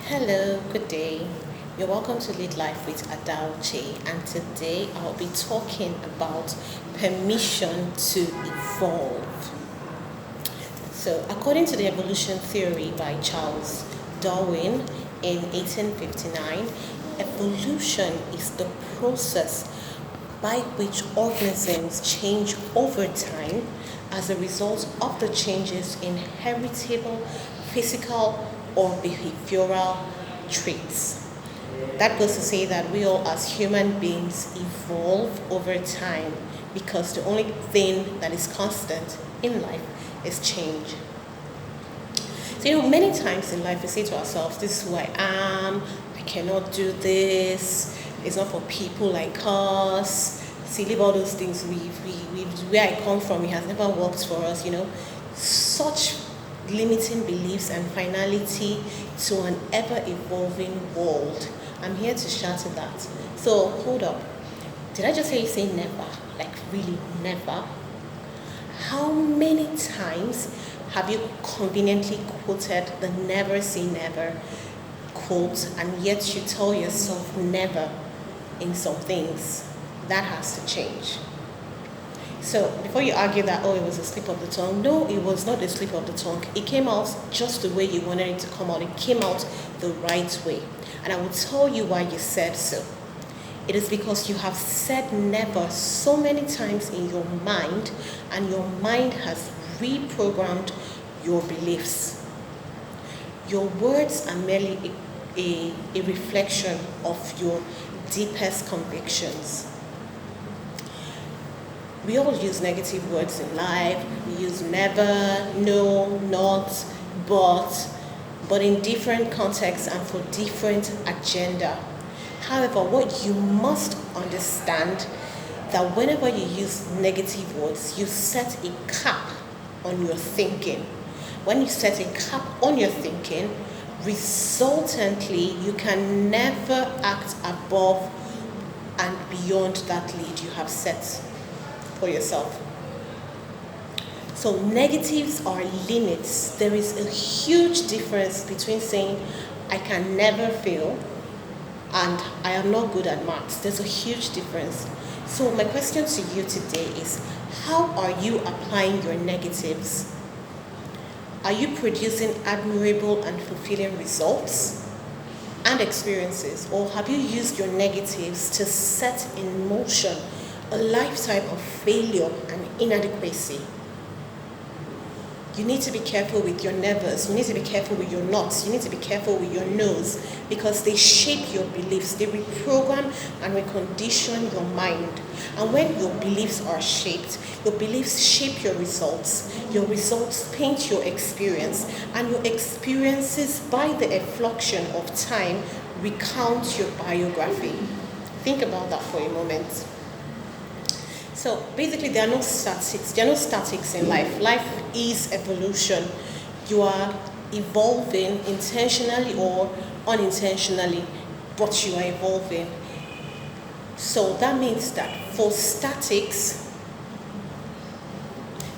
Hello, good day. You're welcome to Lead Life with Uche, and today I'll be talking about permission to evolve. So, according to the evolution theory by Charles Darwin in 1859, evolution is the process by which organisms change over time as a result of the changes in heritable, physical, or behavioral traits. That goes to say that we all, as human beings, evolve over time because the only thing that is constant in life is change. So, many times in life we say to ourselves, this is who I am, I cannot do this, it's not for people like us. See, leave all those things. Where I come from, it has never worked for us, Such limiting beliefs and finality to an ever-evolving world. I'm here to shatter that. So, hold up. Did I just hear you say never? Like, really, never? How many times have you conveniently quoted the never say never quote, and yet you tell yourself never in some things? That has to change. So before you argue that, it was a slip of the tongue, no, it was not a slip of the tongue. It came out just the way you wanted it to come out. It came out the right way. And I will tell you why you said so. It is because you have said never so many times in your mind, and your mind has reprogrammed your beliefs. Your words are merely a reflection of your deepest convictions. We all use negative words in life. We use never, no, not, but in different contexts and for different agenda. However, what you must understand that whenever you use negative words, you set a cap on your thinking. When you set a cap on your thinking, resultantly, you can never act above and beyond that lead you have set for yourself. So negatives are limits. There is a huge difference between saying I can never fail and I am not good at maths. There's a huge difference. So my question to you today is, how are you applying your negatives? Are you producing admirable and fulfilling results and experiences, or have you used your negatives to set in motion a lifetime of failure and inadequacy? You need to be careful with your nevers. You need to be careful with your nots. You need to be careful with your no's, because they shape your beliefs. They reprogram and recondition your mind. And when your beliefs are shaped, your beliefs shape your results. Your results paint your experience. And your experiences, by the effluxion of time, recount your biography. Think about that for a moment. So basically, there are no statics. There are no statics in life. Life is evolution. You are evolving intentionally or unintentionally, but you are evolving. So that means that for statics,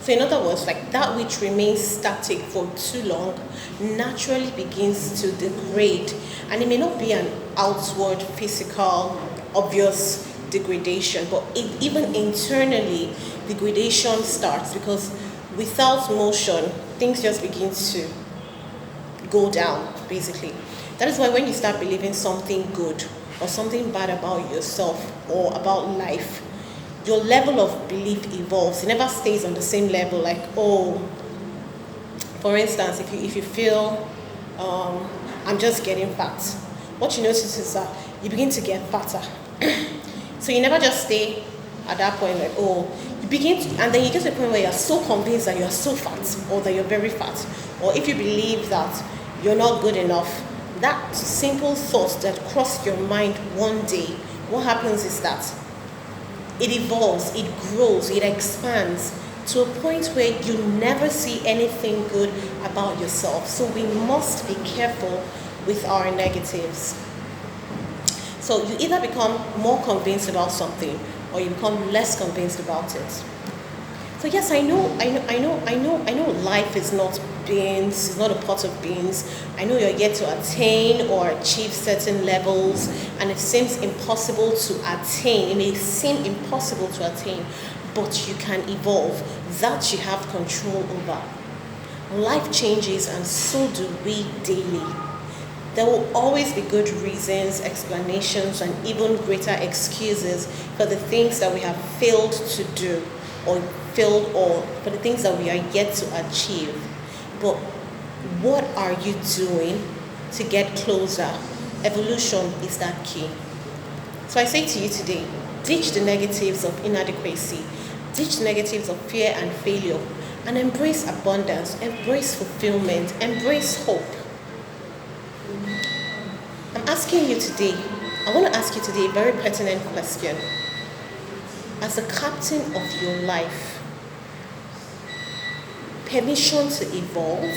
so in other words, like that which remains static for too long naturally begins to degrade. And it may not be an outward, physical, obvious degradation, but even internally, degradation starts, because without motion, things just begin to go down, basically. That is why when you start believing something good or something bad about yourself or about life, your level of belief evolves. It never stays on the same level. Like, for instance, if you feel I'm just getting fat, what you notice is that you begin to get fatter. So you never just stay at that point like, you begin to, and then you get to a point where you're so convinced that you're so fat, or that you're very fat, or if you believe that you're not good enough, that simple thought that crossed your mind one day, what happens is that it evolves, it grows, it expands to a point where you never see anything good about yourself. So we must be careful with our negatives. So you either become more convinced about something, or you become less convinced about it. So yes, I know life is not beans, it's not a pot of beans. I know you're yet to attain or achieve certain levels, and it seems impossible to attain. It may seem impossible to attain, but you can evolve. That you have control over. Life changes, and so do we daily. There will always be good reasons, explanations, and even greater excuses for the things that we have failed to do or for the things that we are yet to achieve. But what are you doing to get closer? Evolution is that key. So I say to you today, ditch the negatives of inadequacy, ditch the negatives of fear and failure, and embrace abundance, embrace fulfillment, embrace hope. I'm asking you today, I want to ask you today a very pertinent question. As the captain of your life, permission to evolve?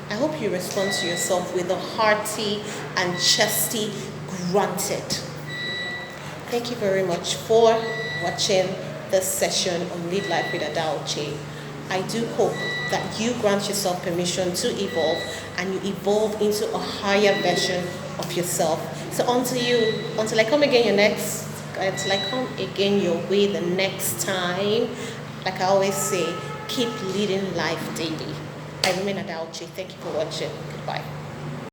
I hope you respond to yourself with a hearty and chesty granted. Thank you very much for watching this session on Lead Life with Uche. I do hope that you grant yourself permission to evolve, and you evolve into a higher version of yourself. So until I come again your way the next time, like I always say, keep leading life daily. I remain Uche. Thank you for watching. Goodbye.